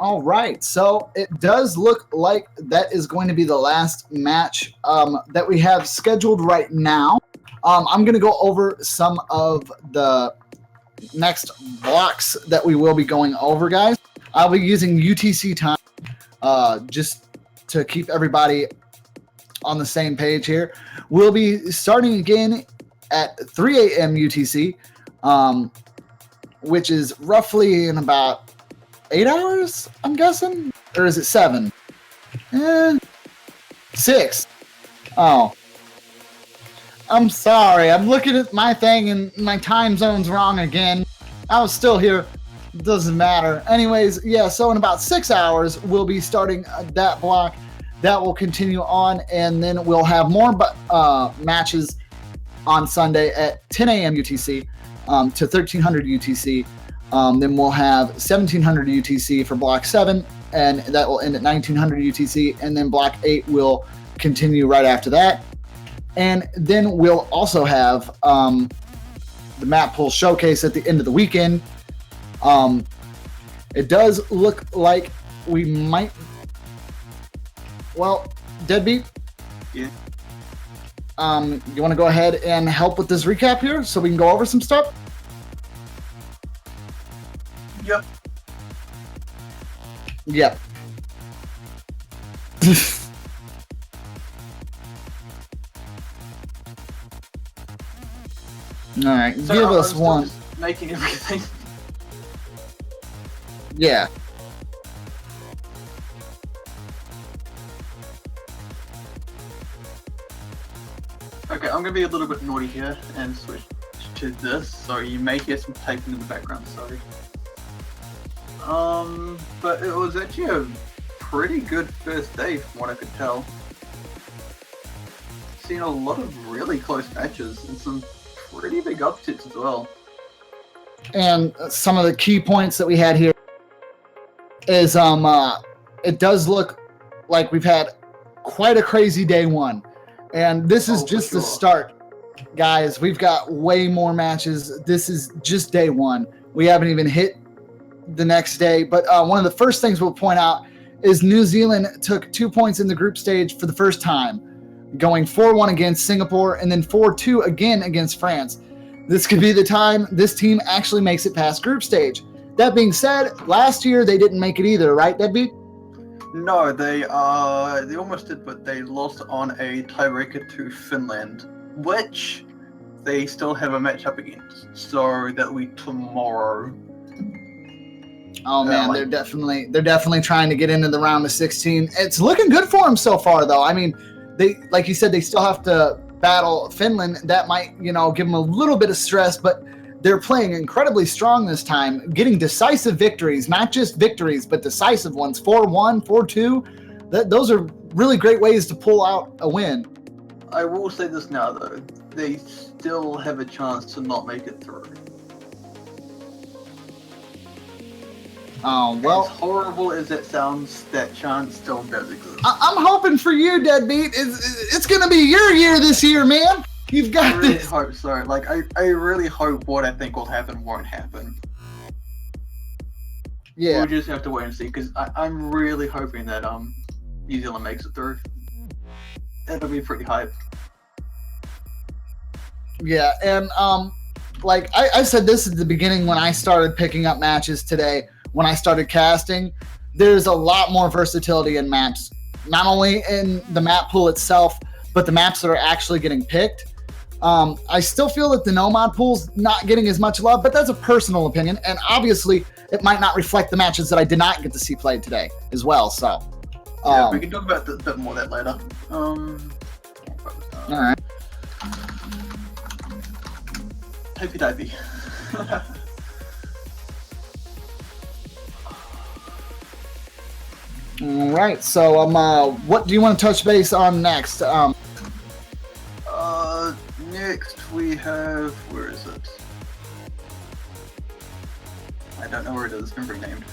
All right, so it does look like that is going to be the last match that we have scheduled right now. I'm going to go over some of the next blocks that we will be going over, guys. I'll be using UTC time just to keep everybody on the same page here. We'll be starting again at 3 a.m. UTC, which is roughly in about 8 hours, I'm guessing? Or is it 7? 6. Oh. I'm sorry. I'm looking at my thing and my time zone's wrong again. I was still here. It doesn't matter. Anyways, yeah, so in about 6 hours, we'll be starting that block. That will continue on, and then we'll have more matches on Sunday at 10 a.m. UTC to 1300 UTC. Then we'll have 1700 UTC for Block 7, and that will end at 1900 UTC. And then Block 8 will continue right after that. And then we'll also have the map pool showcase at the end of the weekend. It does look like we might... Well, Deadbeat? Yeah. You want to go ahead and help with this recap here so we can go over some stuff? Yep. Yep. All right, So give I'm us still one. just making everything. Yeah. Okay, I'm gonna be a little bit naughty here and switch to this, so you may hear some typing in the background, sorry. But it was actually a pretty good first day from what I could tell. Seen a lot of really close matches and some pretty big upsets as well. And some of the key points that we had here is it does look like we've had quite a crazy day one. And this is just the start, guys. We've got way more matches. This is just day one. We haven't even hit the next day. But one of the first things we'll point out is New Zealand took 2 points in the group stage for the first time, going 4-1 against Singapore and then 4-2 again against France. This could be the time this team actually makes it past group stage. That being said, last year they didn't make it either, right, Deadbeat? No, they almost did, but they lost on a tiebreaker to Finland, which they still have a match up against. So that'll be tomorrow. Oh man, they're definitely trying to get into the round of 16. It's looking good for them so far, though. I mean, they, like you said, they still have to battle Finland. That might, give them a little bit of stress, but they're playing incredibly strong this time, getting decisive victories, not just victories, but decisive ones. 4-1, 4-2. Those are really great ways to pull out a win. I will say this now, though. They still have a chance to not make it through. Well, as horrible as it sounds, that chance still does exist. I'm hoping for you, Deadbeat. It's going to be your year this year, man. You've got I really this. hope so. Like, I really hope what I think will happen won't happen. Yeah. We'll just have to wait and see, because I'm really hoping that New Zealand makes it through. It'll be pretty hype. Yeah, and like I said this at the beginning when I started picking up matches today, when I started casting, there's a lot more versatility in maps. Not only in the map pool itself, but the maps that are actually getting picked. I still feel that the no-mod pool's not getting as much love, but that's a personal opinion, and obviously it might not reflect the matches that I did not get to see played today as well, so. Yeah, we can talk about a bit more of that later. Alright. Hypey divey. Alright, so what do you want to touch base on next? Next we have, where is it? I don't know where it is, it's been renamed.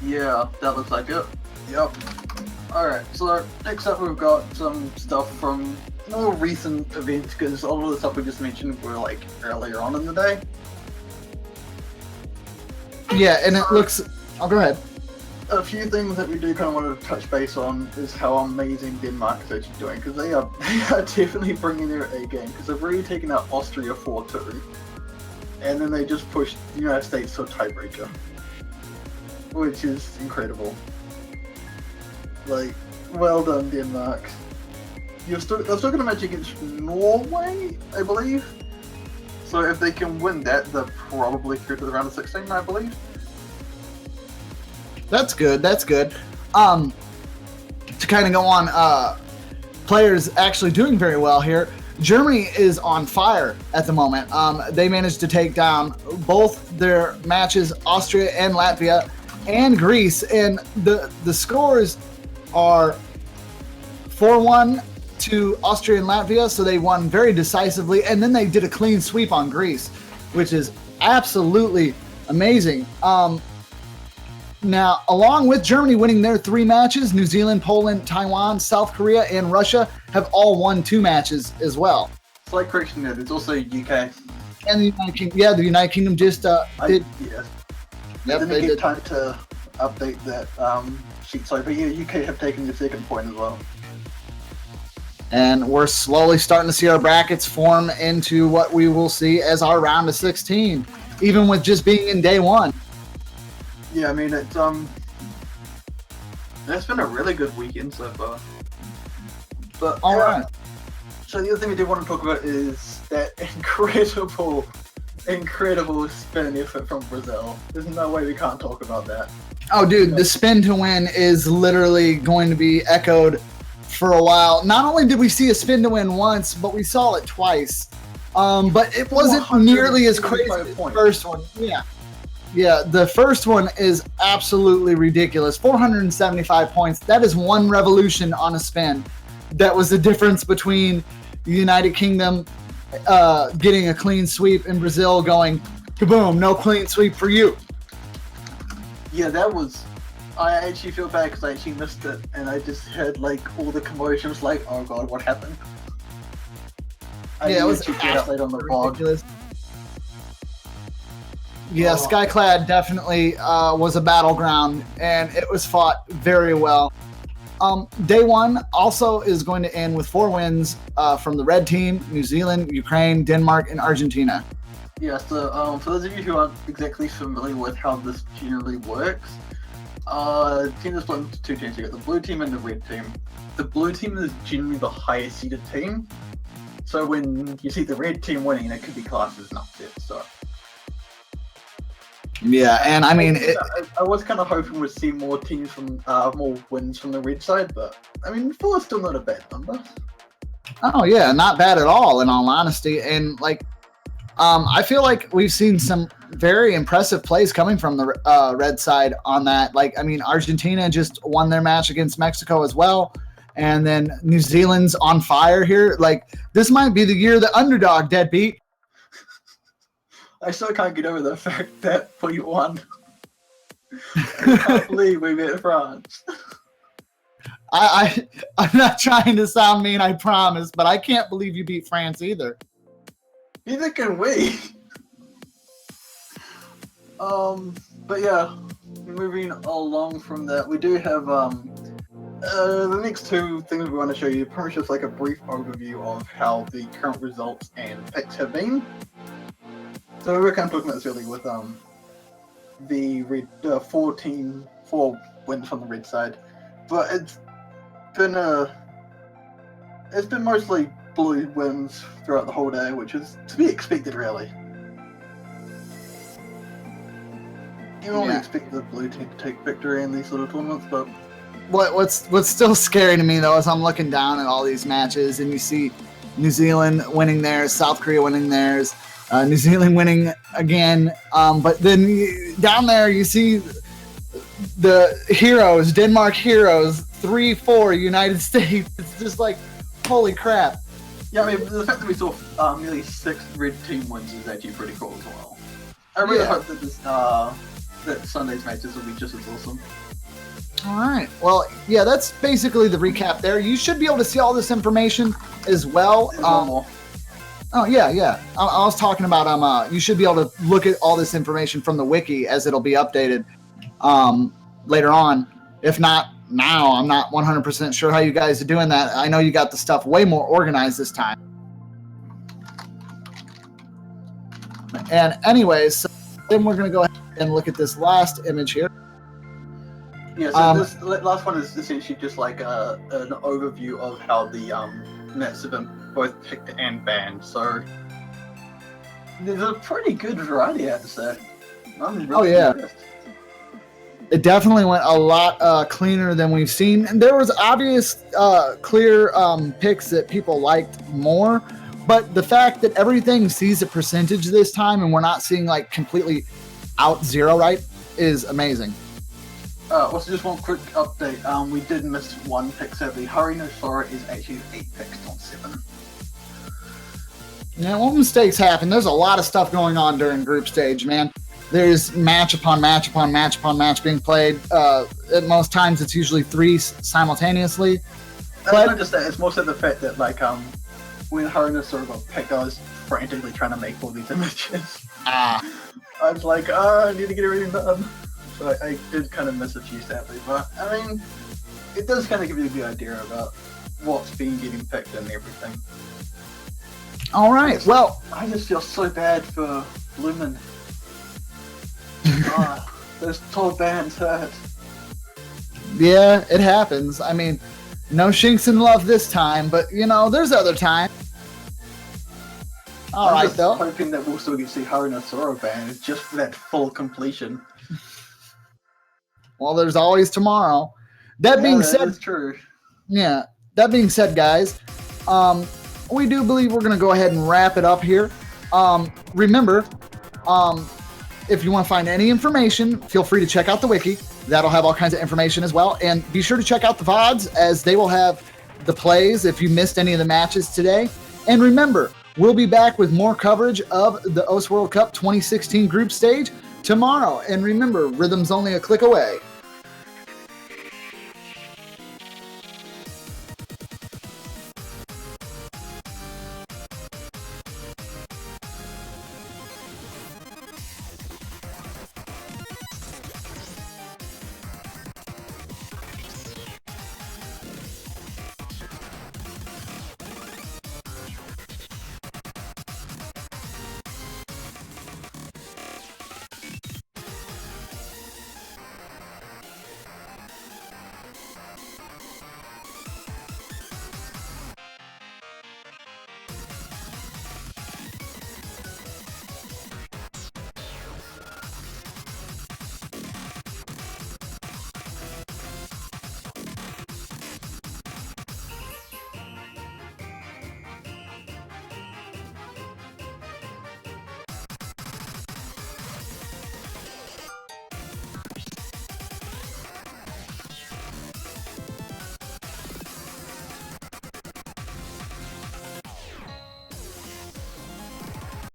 Yeah, that looks like it. Yep. Alright, so next up we've got some stuff from more recent events, because all of the stuff we just mentioned were like earlier on in the day. Yeah, and it looks. Oh, go ahead. A few things that we do kind of want to touch base on is how amazing Denmark is actually doing, because they are definitely bringing their A game, because they've already taken out Austria 4-2, and then they just pushed the United States to a tiebreaker, which is incredible. Like, well done, Denmark. They're still going to match against Norway, I believe. So if they can win that, they're probably through to the round of 16, I believe. That's good. That's good. To kind of go on, players actually doing very well here. Germany is on fire at the moment. They managed to take down both their matches, Austria and Latvia, and Greece, and the scores are 4-1 to Austria and Latvia, so they won very decisively, and then they did a clean sweep on Greece, which is absolutely amazing. Now, along with Germany winning their 3 matches, New Zealand, Poland, Taiwan, South Korea, and Russia have all won 2 matches as well. Slight correction there, there's also UK. And the United Kingdom, the United Kingdom just did. Yeah. Yep, didn't they get did. time to update that sheet, sorry, but yeah, UK have taken the 2nd point as well. And we're slowly starting to see our brackets form into what we will see as our round of 16, even with just being in day 1. Yeah, I mean, it's been a really good weekend so far. But All right. So the other thing we do want to talk about is that incredible spin effort from Brazil. There's no way we can't talk about that. Oh, dude, the spin to win is literally going to be echoed for a while. Not only did we see a spin to win once, but we saw it twice. But it wasn't nearly as crazy as the first one. Yeah, the first one is absolutely ridiculous. 475 points. That is 1 revolution on a spin. That was the difference between the United Kingdom getting a clean sweep and Brazil going, kaboom, no clean sweep for you. Yeah, that was... I actually feel bad because I actually missed it, and I just heard, like, all the commotion. Was like, oh god, what happened? Yeah, it was absolutely on the ridiculous. Yeah, Skyclad definitely was a battleground, and it was fought very well. Day 1 also is going to end with 4 wins from the red team: New Zealand, Ukraine, Denmark, and Argentina. Yeah, so for those of you who aren't exactly familiar with how this generally works, teams are split into 2 teams. You got the blue team and the red team. The blue team is generally the highest seeded team, so when you see the red team winning, it could be classed as an upset. So. Yeah, and I mean, I was kind of hoping we'd see more teams from more wins from the red side, but I mean, 4 is still not a bad number. Oh yeah, not bad at all, in all honesty. And like, I feel like we've seen some very impressive plays coming from the red side on that. Like, I mean, Argentina just won their match against Mexico as well, and then New Zealand's on fire here. Like, this might be the year the underdog deadbeat. I still can't get over the fact that we won. I can't believe we beat France. I'm not trying to sound mean, I promise, but I can't believe you beat France either. Neither can we. But yeah, moving along from that, we do have the next 2 things we want to show you. Pretty much just like a brief overview of how the current results and picks have been. So we were kind of talking about this earlier with the red 4 wins from the red side, but it's been mostly blue wins throughout the whole day, which is to be expected, really. You only expect the blue team to take victory in these sort of tournaments, but what's still scary to me though is I'm looking down at all these matches and you see New Zealand winning theirs, South Korea winning theirs. New Zealand winning again, but then down there you see the heroes, Denmark heroes, 3-4 United States. It's just like, holy crap. Yeah, I mean, the fact that we saw nearly 6 red team wins is actually pretty cool as well. I really hope that that Sunday's matches will be just as awesome. All right. Well, yeah, that's basically the recap there. You should be able to see all this information as well. Oh yeah, yeah. I was talking about you should be able to look at all this information from the wiki as it'll be updated later on. If not now, I'm not 100% sure how you guys are doing that. I know you got the stuff way more organized this time. And anyways, so then we're gonna go ahead and look at this last image here. Yeah, so this last one is essentially just like an overview of how the nets have been both picked and banned. So there's a pretty good variety, I have to say. I'm really impressed. It definitely went a lot cleaner than we've seen. And there was obvious, clear picks that people liked more. But the fact that everything sees a percentage this time and we're not seeing like completely out zero right is amazing. Also, just one quick update. We did miss one pick, sadly. Harinosaur is actually 8 picks, not 7. Yeah, well, mistakes happen. There's a lot of stuff going on during group stage, man. There's match upon match upon match upon match being played. At most times, it's usually 3 simultaneously. But not just that, it's mostly the fact that, like, when Harinosaur got picked, I was frantically trying to make all these images. I was like, I need to get everything done. So I did kind of miss a few, sadly. But, I mean, it does kind of give you a good idea about what's been getting picked and everything. All right, well... I just feel so bad for Lumen. Those tall bands hurt. Yeah, it happens. I mean, no Shinx in love this time, but, you know, there's other time. I'm just hoping that we'll still get to see Harinosaur banned just for that full completion. Well, there's always tomorrow. That being said... That's true. Yeah, that being said, guys, we do believe we're going to go ahead and wrap it up here. Remember, if you want to find any information, feel free to check out the wiki. That'll have all kinds of information as well. And be sure to check out the VODs, as they will have the plays if you missed any of the matches today. And remember, we'll be back with more coverage of the OS World Cup 2016 group stage tomorrow. And remember, Rhythm's only a click away.